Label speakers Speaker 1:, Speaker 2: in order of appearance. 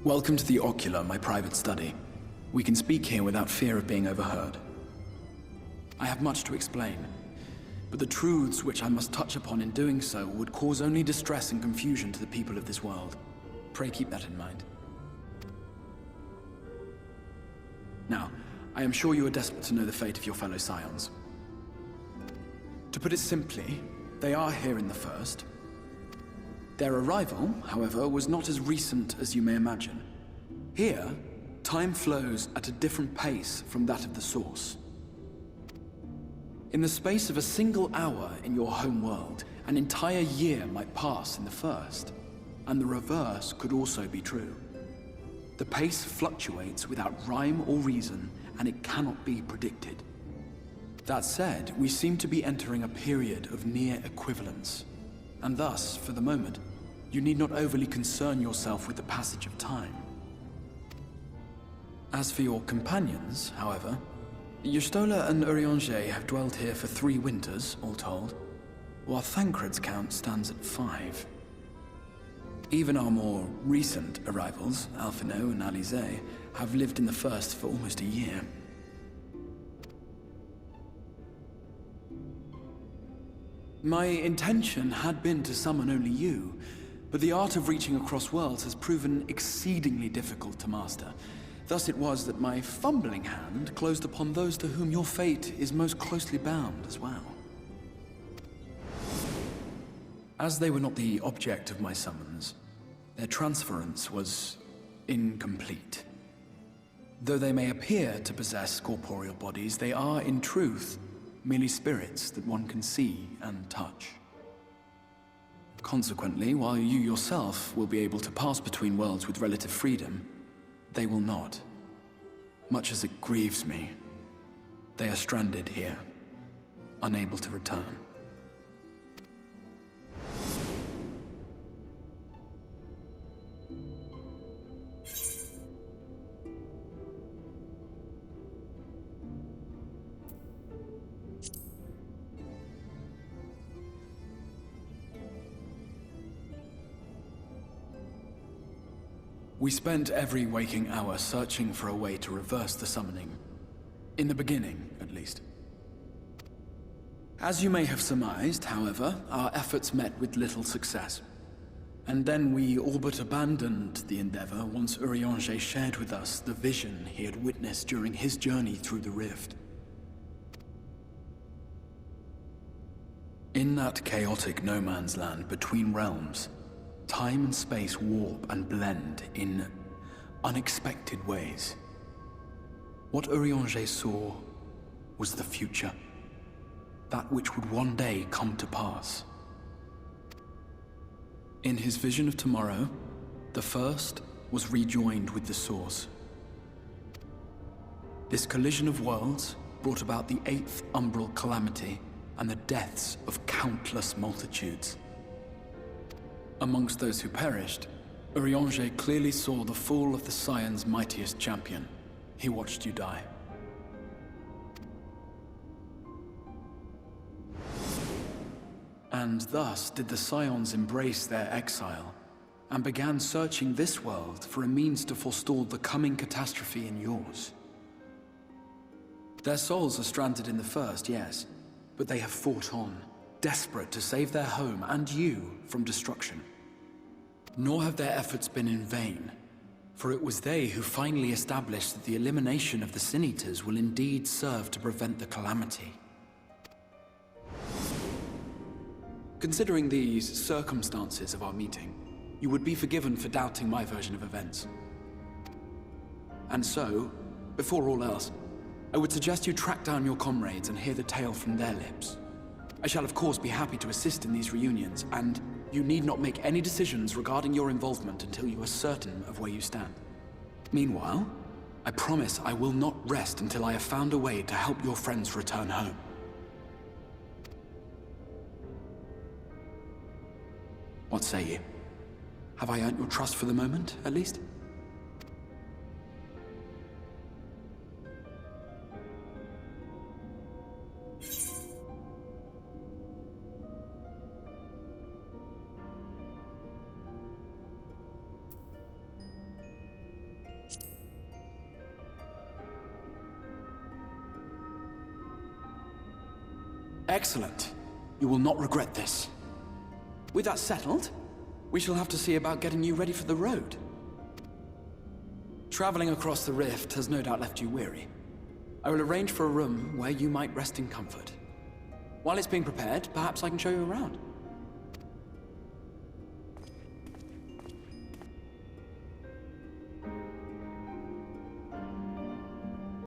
Speaker 1: Welcome to the Ocular, my private study. We can speak here without fear of being overheard. I have much to explain, but the truths which I must touch upon in doing so would cause only distress and confusion to the people of this world. Pray keep that in mind. Now, I am sure you are desperate to know the fate of your fellow Scions. To put it simply, they are here in the First. Their arrival, however, was not as recent as you may imagine. Here, time flows at a different pace from that of the Source. In the space of a single hour in your home world, an entire year might pass in the First, and the reverse could also be true. The pace fluctuates without rhyme or reason, and it cannot be predicted. That said, we seem to be entering a period of near equivalence, and thus, for the moment, you need not overly concern yourself with the passage of time. As for your companions, however, Y'shtola and Urianger have dwelled here for 3 winters, all told, while Thancred's count stands at 5. Even our more recent arrivals, Alphino and Alize, have lived in the First for almost a year. My intention had been to summon only you, but the art of reaching across worlds has proven exceedingly difficult to master. Thus it was that my fumbling hand closed upon those to whom your fate is most closely bound as well. As they were not the object of my summons, their transference was incomplete. Though they may appear to possess corporeal bodies, they are, in truth, merely spirits that one can see and touch. Consequently, while you yourself will be able to pass between worlds with relative freedom, they will not. Much as it grieves me, they are stranded here, unable to return. We spent every waking hour searching for a way to reverse the summoning. In the beginning, at least. As you may have surmised, however, our efforts met with little success. And then we all but abandoned the endeavor once Urianger shared with us the vision he had witnessed during his journey through the rift. In that chaotic no-man's land between realms, time and space warp and blend in unexpected ways. What Urianger saw was the future, that which would one day come to pass. In his vision of tomorrow, the First was rejoined with the Source. This collision of worlds brought about the 8th umbral calamity and the deaths of countless multitudes. Amongst those who perished, Urianger clearly saw the fall of the Scion's mightiest champion. He watched you die. And thus did the Scions embrace their exile, and began searching this world for a means to forestall the coming catastrophe in yours. Their souls are stranded in the First, yes, but they have fought on, desperate to save their home and you from destruction. Nor have their efforts been in vain, for it was they who finally established that the elimination of the Sin Eaters will indeed serve to prevent the calamity. Considering these circumstances of our meeting, you would be forgiven for doubting my version of events. And so, before all else, I would suggest you track down your comrades and hear the tale from their lips. I shall of course be happy to assist in these reunions, and you need not make any decisions regarding your involvement until you are certain of where you stand. Meanwhile, I promise I will not rest until I have found a way to help your friends return home. What say you? Have I earned your trust for the moment, at least? Excellent. You will not regret this. With that settled, we shall have to see about getting you ready for the road. Traveling across the rift has no doubt left you weary. I will arrange for a room where you might rest in comfort. While it's being prepared, perhaps I can show you around.